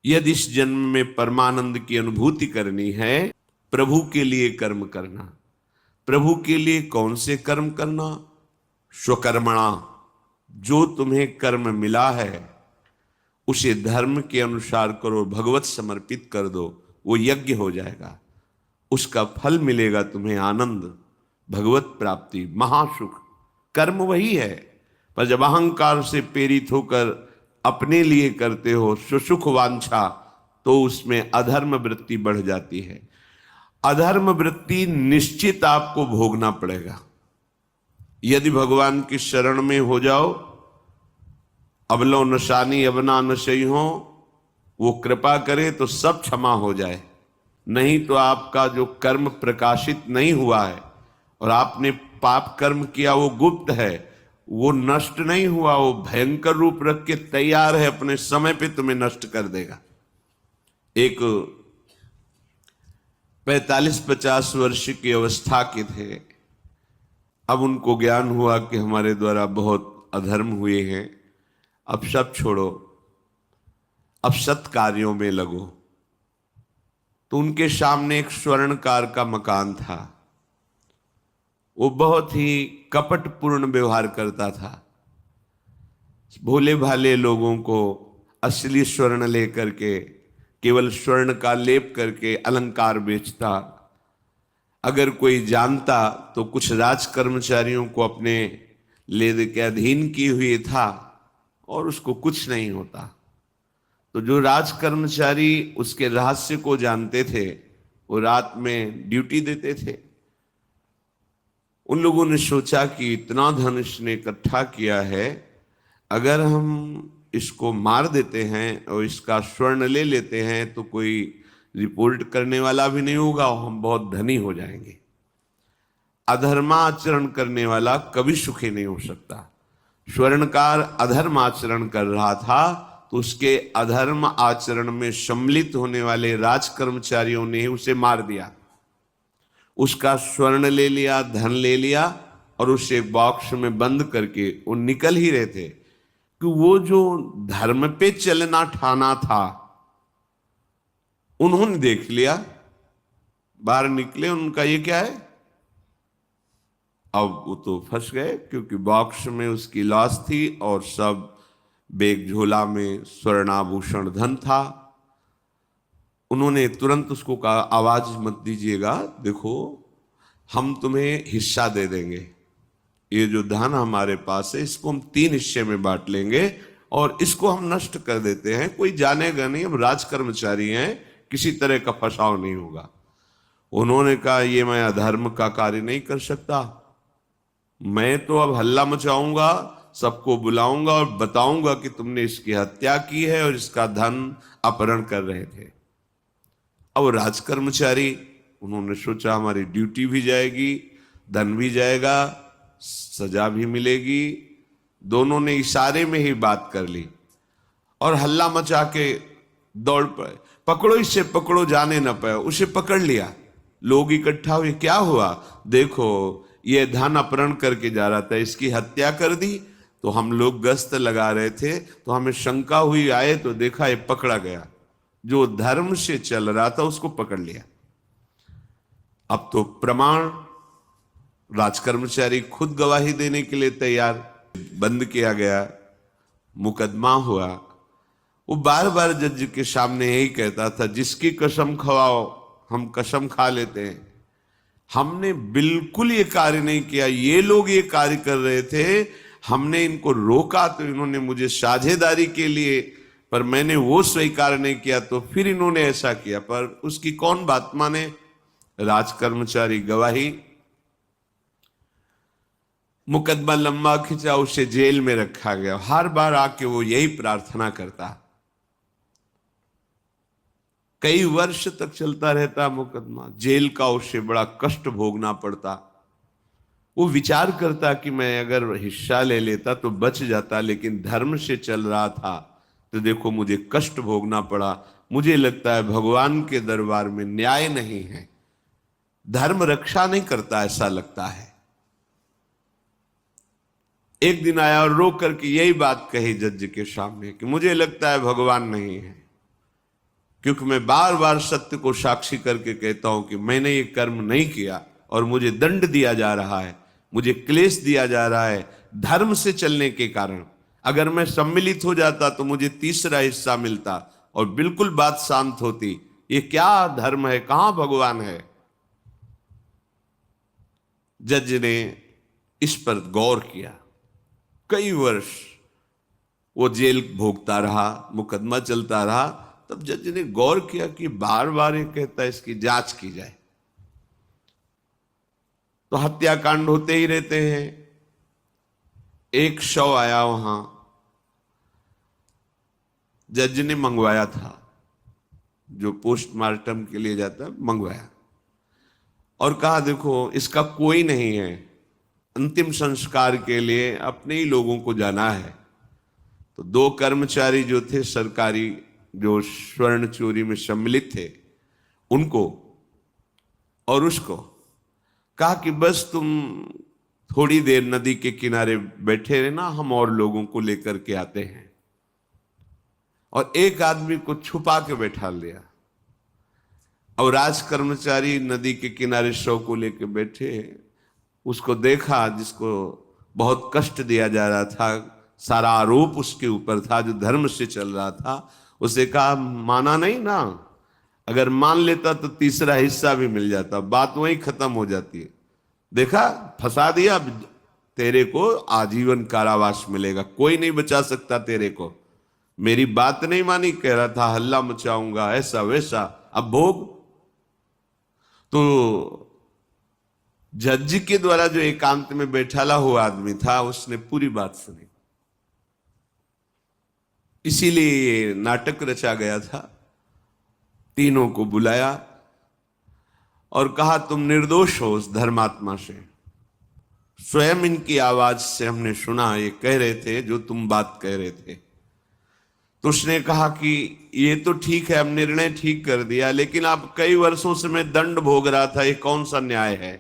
यदि इस जन्म में परमानंद की अनुभूति करनी है, प्रभु के लिए कर्म करना। प्रभु के लिए कौन से कर्म करना? स्वकर्मणा, जो तुम्हें कर्म मिला है उसे धर्म के अनुसार करो, भगवत समर्पित कर दो, वो यज्ञ हो जाएगा। उसका फल मिलेगा तुम्हें आनंद, भगवत प्राप्ति, महासुख। कर्म वही है, पर जब अहंकार से प्रेरित होकर अपने लिए करते हो सुसुख वांछा, तो उसमें अधर्म वृत्ति बढ़ जाती है। अधर्म वृत्ति निश्चित आपको भोगना पड़ेगा। यदि भगवान की शरण में हो जाओ, अबलो नशानी अबना नशई हो, वो कृपा करे तो सब क्षमा हो जाए। नहीं तो आपका जो कर्म प्रकाशित नहीं हुआ है और आपने पाप कर्म किया वो गुप्त है, वो नष्ट नहीं हुआ, वो भयंकर रूप रख के तैयार है, अपने समय पे तुम्हें नष्ट कर देगा। एक 45-50 वर्ष की अवस्था के थे। अब उनको ज्ञान हुआ कि हमारे द्वारा बहुत अधर्म हुए हैं, अब सब छोड़ो, अब सत् कार्यों में लगो। तो उनके सामने एक स्वर्णकार का मकान था। वो बहुत ही कपटपूर्ण व्यवहार करता था। भोले भाले लोगों को असली स्वर्ण लेकर के, केवल स्वर्ण का लेप करके अलंकार बेचता। अगर कोई जानता तो कुछ राज कर्मचारियों को अपने ले के अधीन किए हुए था और उसको कुछ नहीं होता। तो जो राज कर्मचारी उसके रहस्य को जानते थे, वो रात में ड्यूटी देते थे। उन लोगों ने सोचा कि इतना धन इसने इकट्ठा किया है, अगर हम इसको मार देते हैं और इसका स्वर्ण ले लेते हैं तो कोई रिपोर्ट करने वाला भी नहीं होगा और हम बहुत धनी हो जाएंगे। अधर्माचरण करने वाला कभी सुखी नहीं हो सकता। स्वर्णकार अधर्म आचरण कर रहा था, तो उसके अधर्म आचरण में सम्मिलित होने वाले राज कर्मचारियों ने उसे मार दिया। उसका स्वर्ण ले लिया, धन ले लिया और उसे एक बॉक्स में बंद करके वो निकल ही रहे थे कि वो जो धर्म पे चलना ठाना था उन्होंने देख लिया। बाहर निकले, उनका ये क्या है? अब वो तो फंस गए, क्योंकि बॉक्स में उसकी लाश थी और सब बैग झोला में स्वर्णाभूषण धन था। उन्होंने तुरंत उसको कहा, आवाज मत दीजिएगा, देखो हम तुम्हें हिस्सा दे देंगे, ये जो धन हमारे पास है इसको हम 3 हिस्से में बांट लेंगे और इसको हम नष्ट कर देते हैं, कोई जानेगा नहीं, हम राज कर्मचारी हैं, किसी तरह का फसाव नहीं होगा। उन्होंने कहा, ये मैं अधर्म का कार्य नहीं कर सकता, मैं तो अब हल्ला मचाऊंगा, सबको बुलाऊंगा और बताऊंगा कि तुमने इसकी हत्या की है और इसका धन अपहरण कर रहे थे। अब राज कर्मचारी, उन्होंने सोचा हमारी ड्यूटी भी जाएगी, धन भी जाएगा, सजा भी मिलेगी। दोनों ने इशारे में ही बात कर ली और हल्ला मचा के दौड़ पड़े, पकड़ो इसे, पकड़ो, जाने न पाए। उसे पकड़ लिया, लोग इकट्ठा हुए, क्या हुआ? देखो ये धन अपहरण करके जा रहा था, इसकी हत्या कर दी। तो हम लोग गश्त लगा रहे थे तो हमें शंका हुई, आए तो देखा ये पकड़ा गया, जो धर्म से चल रहा था उसको पकड़ लिया। अब तो प्रमाण, राजकर्मचारी खुद गवाही देने के लिए तैयार, बंद किया गया, मुकदमा हुआ। वो बार बार जज के सामने यही कहता था, जिसकी कसम खवाओ हम कसम खा लेते हैं, हमने बिल्कुल ये कार्य नहीं किया, ये लोग ये कार्य कर रहे थे, हमने इनको रोका तो इन्होंने मुझे साझेदारी के लिए, पर मैंने वो स्वीकार नहीं किया तो फिर इन्होंने ऐसा किया। पर उसकी कौन बात माने? राज कर्मचारी गवाही, मुकदमा लंबा खिंचा, उसे जेल में रखा गया। हर बार आके वो यही प्रार्थना करता, कई वर्ष तक चलता रहता मुकदमा, जेल का उसे बड़ा कष्ट भोगना पड़ता। वो विचार करता कि मैं अगर हिस्सा ले लेता तो बच जाता, लेकिन धर्म से चल रहा था तो देखो मुझे कष्ट भोगना पड़ा। मुझे लगता है भगवान के दरबार में न्याय नहीं है, धर्म रक्षा नहीं करता, ऐसा लगता है। एक दिन आया और रो करके यही बात कही जज के सामने कि मुझे लगता है भगवान नहीं है, क्योंकि मैं बार बार सत्य को साक्षी करके कहता हूं कि मैंने ये कर्म नहीं किया और मुझे दंड दिया जा रहा है, मुझे क्लेश दिया जा रहा है धर्म से चलने के कारण। अगर मैं सम्मिलित हो जाता तो मुझे तीसरा हिस्सा मिलता और बिल्कुल बात शांत होती। ये क्या धर्म है, कहां भगवान है? जज ने इस पर गौर किया। कई वर्ष वो जेल भोगता रहा, मुकदमा चलता रहा। तब जज ने गौर किया कि बार बार ये कहता है इसकी जांच की जाए, तो हत्याकांड होते ही रहते हैं। एक शव आया वहां, जज ने मंगवाया था, जो पोस्टमार्टम के लिए जाता है, मंगवाया और कहा देखो इसका कोई नहीं है, अंतिम संस्कार के लिए अपने ही लोगों को जाना है। तो दो कर्मचारी जो थे सरकारी, जो स्वर्ण चोरी में सम्मिलित थे, उनको और उसको कहा कि बस तुम थोड़ी देर नदी के किनारे बैठे रहना, हम और लोगों को लेकर के आते हैं। और एक आदमी को छुपा के बैठा लिया और राज कर्मचारी नदी के किनारे शव को लेकर बैठे। उसको देखा जिसको बहुत कष्ट दिया जा रहा था, सारा आरोप उसके ऊपर था, जो धर्म से चल रहा था। उसे कहा माना नहीं ना, अगर मान लेता तो तीसरा हिस्सा भी मिल जाता, बात वहीं खत्म हो जाती है। देखा, फंसा दिया, तेरे को आजीवन कारावास मिलेगा, कोई नहीं बचा सकता तेरे को। मेरी बात नहीं मानी, कह रहा था हल्ला मचाऊंगा, ऐसा वैसा, अब भोग। तो जज के द्वारा जो एकांत में बैठाला हुआ आदमी था, उसने पूरी बात सुनी। इसीलिए ये नाटक रचा गया था। तीनों को बुलाया और कहा तुम निर्दोष हो उस धर्मात्मा से। स्वयं इनकी आवाज से हमने सुना, ये कह रहे थे जो तुम बात कह रहे थे। तो उसने कहा कि ये तो ठीक है, अब निर्णय ठीक कर दिया, लेकिन आप कई वर्षों से मैं दंड भोग रहा था, ये कौन सा न्याय है?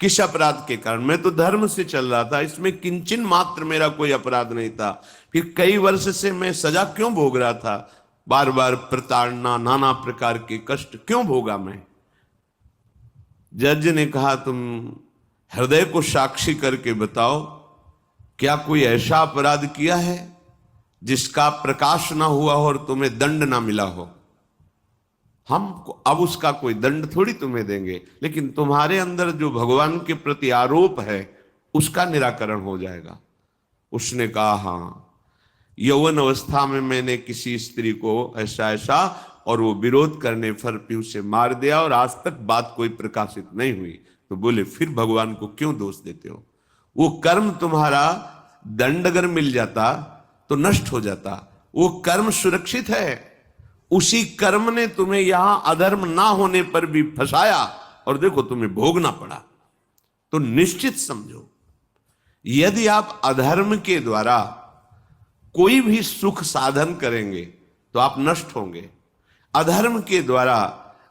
किस अपराध के कारण? मैं तो धर्म से चल रहा था, इसमें किंचन मात्र मेरा कोई अपराध नहीं था। फिर कई वर्ष से मैं सजा क्यों भोग रहा था? बार बार प्रताड़ना, नाना प्रकार के कष्ट क्यों भोगा मैं? जज ने कहा तुम हृदय को साक्षी करके बताओ, क्या कोई ऐसा अपराध किया है जिसका प्रकाश ना हुआ हो और तुम्हें दंड ना मिला हो? हम अब उसका कोई दंड थोड़ी तुम्हें देंगे, लेकिन तुम्हारे अंदर जो भगवान के प्रति आरोप है उसका निराकरण हो जाएगा। उसने कहा हाँ, यौवन अवस्था में मैंने किसी स्त्री को ऐसा ऐसा, और वो विरोध करने पर भी उसे मार दिया और आज तक बात कोई प्रकाशित नहीं हुई। तो बोले फिर भगवान को क्यों दोष देते हो? वो कर्म तुम्हारा दंड अगर मिल जाता तो नष्ट हो जाता, वो कर्म सुरक्षित है। उसी कर्म ने तुम्हें यहां अधर्म ना होने पर भी फंसाया और देखो तुम्हें भोगना पड़ा। तो निश्चित समझो, यदि आप अधर्म के द्वारा कोई भी सुख साधन करेंगे तो आप नष्ट होंगे। अधर्म के द्वारा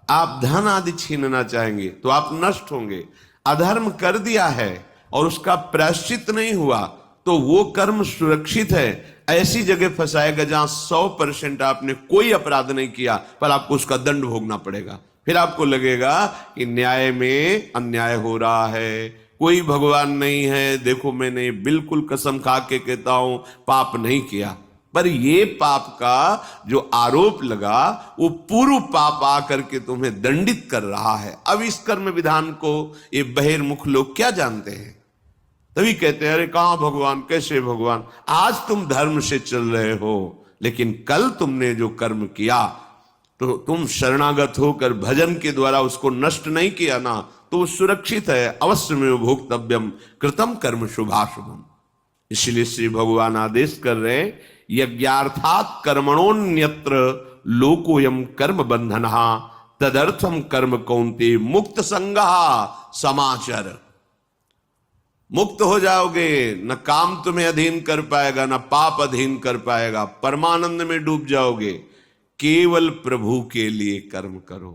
आप धन आदि छीनना चाहेंगे तो आप नष्ट होंगे। अधर्म कर दिया है और उसका प्रायश्चित नहीं हुआ तो वो कर्म सुरक्षित है। ऐसी जगह फंसाएगा जहां 100% आपने कोई अपराध नहीं किया पर आपको उसका दंड भोगना पड़ेगा। फिर आपको लगेगा कि न्याय में अन्याय हो रहा है, कोई भगवान नहीं है। देखो मैंने बिल्कुल कसम खा के कहता हूं पाप नहीं किया, पर ये पाप का जो आरोप लगा वो पूर्व पाप आकर के तुम्हें दंडित कर रहा है। अब इस कर्म विधान को ये बहिर्मुख लोग क्या जानते हैं? तभी कहते हैं अरे कहां भगवान, कैसे भगवान? आज तुम धर्म से चल रहे हो, लेकिन कल तुमने जो कर्म किया तो तुम शरणागत होकर भजन के द्वारा उसको नष्ट नहीं किया ना, तो वो सुरक्षित है। अवश्य में भोक्तव्यम कृतम कर्म शुभाशुभम। इसलिए श्री भगवान आदेश कर रहे हैं यज्ञार्थात कर्मणोन्यत्र लोकोयम कर्म बंधनहा तदर्थम कर्म कौन्ते मुक्त संगहा समाचर। मुक्त हो जाओगे, न काम तुम्हें अधीन कर पाएगा, न पाप अधीन कर पाएगा, परमानंद में डूब जाओगे। केवल प्रभु के लिए कर्म करो।